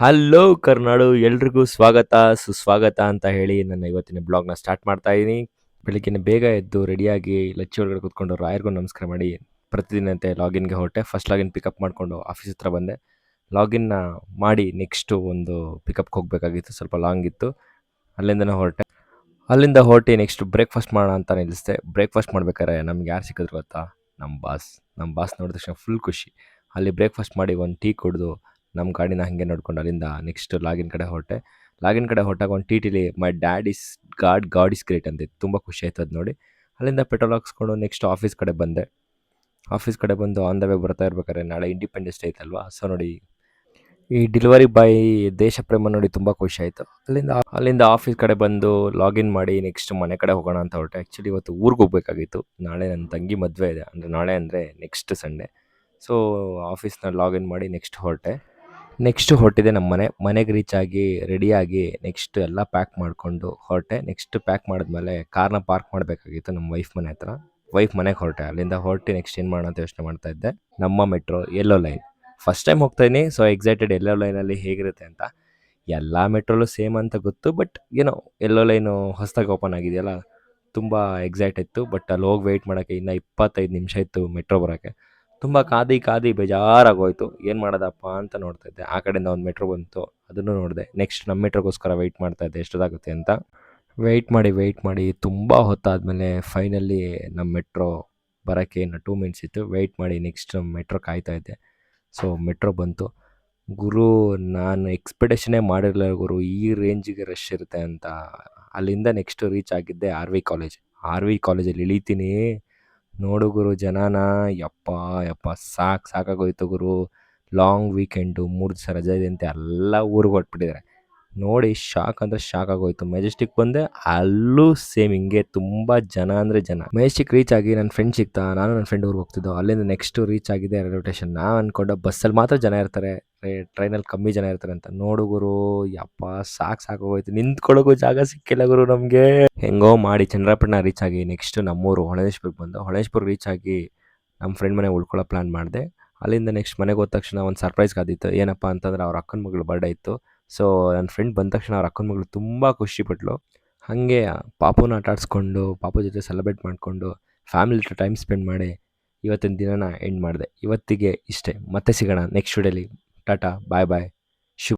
Hello Karnadu ಎಲ್ರಿಗೂ ಸ್ವಾಗತ ಸುಸ್ವಾಗತ ಅಂತ ಹೇಳಿ ನನ್ನ ಇವತ್ತಿನ ಬ್ಲಾಗ್ನ ಸ್ಟಾರ್ಟ್ ಮಾಡ್ತಾ ಇದ್ದೀನಿ. ಬೆಳಿಗ್ಗೆ ಬೇಗ ಎದ್ದು ರೆಡಿಯಾಗಿ ಲಚ್ಚಿ ಒಳಗಡೆ ಕೂತ್ಕೊಂಡು ರಾಯರ್ಗೂ ನಮಸ್ಕಾರ ಮಾಡಿ ಪ್ರತಿದಿನಂತೆ ಲಾಗಿನ್ಗೆ ಹೊರಟೆ. ಫಸ್ಟ್ ಲಾಗಿನ್ ಪಿಕಪ್ ಮಾಡಿಕೊಂಡು ಆಫೀಸ್ ಹತ್ರ ಬಂದೆ. ಲಾಗಿನ್ನ ಮಾಡಿ ನೆಕ್ಸ್ಟು ಒಂದು ಪಿಕಪ್ಗೆ ಹೋಗಬೇಕಾಗಿತ್ತು, ಸ್ವಲ್ಪ ಲಾಂಗ್ ಇತ್ತು. ಅಲ್ಲಿಂದನೇ ಹೊರಟೆ. ಅಲ್ಲಿಂದ ಹೊರಟಿ ನೆಕ್ಸ್ಟ್ ಬ್ರೇಕ್ಫಾಸ್ಟ್ ಮಾಡೋಣ ಅಂತ ನಿಲ್ಲಿಸಿದೆ. ಬ್ರೇಕ್ಫಾಸ್ಟ್ ಮಾಡ್ಬೇಕಾದ್ರೆ ನಮ್ಗೆ ಯಾರು ಸಿಕ್ಕಿದ್ರು ಗೊತ್ತಾ? ನಮ್ಮ ಬಾಸ್ ನೋಡಿದ ತಕ್ಷಣ ಫುಲ್ ಖುಷಿ. ಅಲ್ಲಿ ಬ್ರೇಕ್ಫಾಸ್ಟ್ ಮಾಡಿ ಒಂದು ಟೀ ಕುಡಿದು ನಮ್ಮ ಗಾಡಿನ ಹಾಗೆ ನೋಡ್ಕೊಂಡು ಅಲ್ಲಿಂದ ನೆಕ್ಸ್ಟ್ ಲಾಗಿನ್ ಕಡೆ ಹೊರಟೆ. ಲಾಗಿನ್ ಕಡೆ ಹೊರಟಾಗ ಒಂದು T my dad is god is great ಅಂತಿತ್ತು. ತುಂಬ ಖುಷಿ ಆಯ್ತು ಅದು ನೋಡಿ. ಅಲ್ಲಿಂದ ಪೆಟ್ರೋಲ್ ಹಾಕ್ಸ್ಕೊಂಡು ನೆಕ್ಸ್ಟ್ ಆಫೀಸ್ ಕಡೆ ಬಂದೆ. ಆಫೀಸ್ ಕಡೆ ಬಂದು ಆನ್ ದ ವೇ ಬರ್ತಾ ಇರ್ಬೇಕಾದ್ರೆ ನಾಳೆ ಇಂಡಿಪೆಂಡೆನ್ಸ್ ಡೇ ಐತಲ್ವಾ, ಸೊ ನೋಡಿ ಈ ಡೆಲಿವರಿ ಬಾಯ್ ದೇಶ ಪ್ರೇಮ ನೋಡಿ ತುಂಬ ಖುಷಿ ಆಯಿತು. ಅಲ್ಲಿಂದ ಆಫೀಸ್ ಕಡೆ ಬಂದು ಲಾಗಿನ್ ಮಾಡಿ ನೆಕ್ಸ್ಟ್ ಮನೆ ಕಡೆ ಹೋಗೋಣ ಅಂತ ಹೊರಟೆ. ಆ್ಯಕ್ಚುಲಿ ಇವತ್ತು ಊರಿಗೆ ಹೋಗಬೇಕಾಗಿತ್ತು. ನಾಳೆ ನನ್ನ ತಂಗಿ ಮದುವೆ ಇದೆ, ನಾಳೆ ಅಂದರೆ ನೆಕ್ಸ್ಟ್ ಸಂಡೇ. ಸೊ ಆಫೀಸ್ನ ಲಾಗಿನ್ ಮಾಡಿ ನೆಕ್ಸ್ಟ್ ಹೊರಟಿದೆ ನಮ್ಮ ಮನೆಗೆ ರೀಚ್ ಆಗಿ ರೆಡಿಯಾಗಿ ನೆಕ್ಸ್ಟ್ ಎಲ್ಲ ಪ್ಯಾಕ್ ಮಾಡಿಕೊಂಡು ಹೊರಟೆ. ನೆಕ್ಸ್ಟ್ ಪ್ಯಾಕ್ ಮಾಡಿದ್ಮೇಲೆ ಕಾರ್ನ ಪಾರ್ಕ್ ಮಾಡಬೇಕಾಗಿತ್ತು ನಮ್ಮ ವೈಫ್ ಮನೆ ಹತ್ರ. ವೈಫ್ ಮನೆಗೆ ಹೊರಟೆ. ಅಲ್ಲಿಂದ ಹೊರಟು ನೆಕ್ಸ್ಟ್ ಏನು ಮಾಡೋಣ ಅಂತ ಯೋಚನೆ ಮಾಡ್ತಾ ಇದ್ದೆ. ನಮ್ಮ metro yellow line first time ಹೋಗ್ತಾಯಿದ್ದೀನಿ, ಸೊ ಎಕ್ಸೈಟೆಡ್ ಯೆಲ್ಲೋ ಲೈನಲ್ಲಿ ಹೇಗಿರುತ್ತೆ ಅಂತ. ಎಲ್ಲ ಮೆಟ್ರೋಲು ಸೇಮ್ ಅಂತ ಗೊತ್ತು, ಬಟ್ ಏನೋ ಯೆಲ್ಲೋ ಲೈನು ಹೊಸದಾಗಿ ಓಪನ್ ಆಗಿದೆಯಲ್ಲ, ತುಂಬ ಎಕ್ಸೈಟ್ ಇತ್ತು. ಬಟ್ ಅಲ್ಲಿ ಹೋಗಿ ವೆಯ್ಟ್ ಮಾಡೋಕ್ಕೆ ಇನ್ನೂ 25 ನಿಮಿಷ ಇತ್ತು ಮೆಟ್ರೋ ಬರೋಕ್ಕೆ. ತುಂಬ ಕಾದು ಬೇಜಾರಾಗೋಯ್ತು. ಏನು ಮಾಡೋದಪ್ಪ ಅಂತ ನೋಡ್ತಾ ಇದ್ದೆ. ಆ ಕಡೆಯಿಂದ ಒಂದು ಮೆಟ್ರೋ ಬಂತು, ಅದನ್ನು ನೋಡಿದೆ. ನೆಕ್ಸ್ಟ್ ನಮ್ಮ ಮೆಟ್ರೋಗೋಸ್ಕರ ವೆಯ್ಟ್ ಮಾಡ್ತಾ ಇದ್ದೆ ಎಷ್ಟೊತ್ತಾಗುತ್ತೆ ಅಂತ. ವೆಯ್ಟ್ ಮಾಡಿ ತುಂಬ ಹೊತ್ತಾದಮೇಲೆ ಫೈನಲಿ ನಮ್ಮ ಮೆಟ್ರೋ ಬರೋಕ್ಕೆ ಇನ್ನು 2 ಮಿನಿಟ್ಸ್ ಇತ್ತು. ವೆಯ್ಟ್ ಮಾಡಿ ನೆಕ್ಸ್ಟ್ ಮೆಟ್ರೋ ಕಾಯ್ತಾ ಇದ್ದೆ. ಸೊ ಮೆಟ್ರೋ ಬಂತು. ಗುರು, ನಾನು ಎಕ್ಸ್ಪೆಕ್ಟೇಷನೇ ಮಾಡಿರಲಿಲ್ಲ ಗುರು, ಈ ರೇಂಜಿಗೆ ರಶ್ ಇರುತ್ತೆ ಅಂತ. ಅಲ್ಲಿಂದ ನೆಕ್ಸ್ಟ್ ರೀಚ್ ಆಗಿದ್ದೆ ಆರ್ ವಿ ಕಾಲೇಜಲ್ಲಿ ಇಳಿತೀನಿ. ನೋಡು ಗುರು ಜನನ, ಯಪ್ಪ ಸಾಕಾಗೋಯ್ತು ಗುರು. ಲಾಂಗ್ ವೀಕೆಂಡು, 3 ದಿವಸ ರಜೆ ಇದೆ ಅಂತ ಎಲ್ಲ ಊರಿಗೆ ಹೊರಟ್ಬಿಟ್ಟಿದ್ದಾರೆ. ನೋಡಿ ಶಾಕ್ ಅಂದರೆ ಶಾಕ್ ಆಗೋಯ್ತು. ಮೆಜೆಸ್ಟಿಕ್ ಬಂದೆ, ಅಲ್ಲೂ ಸೇಮ್ ಹಿಂಗೆ ತುಂಬ ಜನ ಅಂದರೆ ಜನ. ಮೆಜೆಸ್ಟಿಕ್ ರೀಚ್ ಆಗಿ ನನ್ನ ಫ್ರೆಂಡ್ ಸಿಗ್ತಾ, ನಾನು ನನ್ನ ಫ್ರೆಂಡ್ ಊರಿಗೆ ಹೋಗ್ತಿದ್ದೋ. ಅಲ್ಲಿಂದ ನೆಕ್ಸ್ಟು ರೀಚ್ ಆಗಿದೆ ರೈಲ್ವೆ ಸ್ಟೇಷನ್. ನಾನು ಅಂದ್ಕೊಂಡೆ ಬಸ್ಸಲ್ಲಿ ಮಾತ್ರ ಜನ ಇರ್ತಾರೆ, ಟ್ರೈನಲ್ಲಿ ಕಮ್ಮಿ ಜನ ಇರ್ತಾರೆ ಅಂತ. ನೋಡು ಗುರು, ಸಾಕಾಗೋಯ್ತು. ನಿಂತ್ಕೊಳ್ಳೋಕ್ಕೂ ಜಾಗ ಸಿಕ್ಕಿಲ್ಲ ಗುರು ನಮಗೆ. ಹೆಂಗೋ ಮಾಡಿ ಚನ್ನರಾಯಪಟ್ಟಣ ರೀಚ್ ಆಗಿ ನೆಕ್ಸ್ಟ್ ನಮ್ಮೂರು ಹೊಳೆನರಸೀಪುರಕ್ಕೆ ಬಂದು, ಹೊಳೆನರಸೀಪುರ ರೀಚ್ ಆಗಿ ನಮ್ಮ ಫ್ರೆಂಡ್ ಮನೆ ಉಳ್ಕೊಳ್ಳೋ ಪ್ಲ್ಯಾನ್ ಮಾಡಿದೆ. ಅಲ್ಲಿಂದ ನೆಕ್ಸ್ಟ್ ಮನೆಗೆ ಹೋದ ತಕ್ಷಣ ಒಂದು ಸರ್ಪ್ರೈಸ್ ಕಾದಿತ್ತು. ಏನಪ್ಪ ಅಂತಂದರೆ ಅವ್ರ ಅಕ್ಕನ ಮಗಳ ಬರ್ಡೇ ಇತ್ತು. ಸೊ ನನ್ನ ಫ್ರೆಂಡ್ ಬಂದ ತಕ್ಷಣ ಅವ್ರ ಅಕ್ಕನ ಮಗಳು ತುಂಬ ಖುಷಿಪಟ್ಳು. ಹಾಗೆ ಪಾಪುನ ಆಟ ಆಡಿಸ್ಕೊಂಡು, ಪಾಪು ಜೊತೆ ಸೆಲೆಬ್ರೇಟ್ ಮಾಡಿಕೊಂಡು, ಫ್ಯಾಮಿಲಿ ಜೊತೆ ಟೈಮ್ ಸ್ಪೆಂಡ್ ಮಾಡಿ ಇವತ್ತಿನ ದಿನನ ಎಂಡ್ ಮಾಡಿದೆ. ಇವತ್ತಿಗೆ ಇಷ್ಟೇ. ಮತ್ತೆ ಸಿಗೋಣ ನೆಕ್ಸ್ಟ್ ವಿಡಿಯೋಲಿ. ಟಾಟಾ, ಬಾಯ್.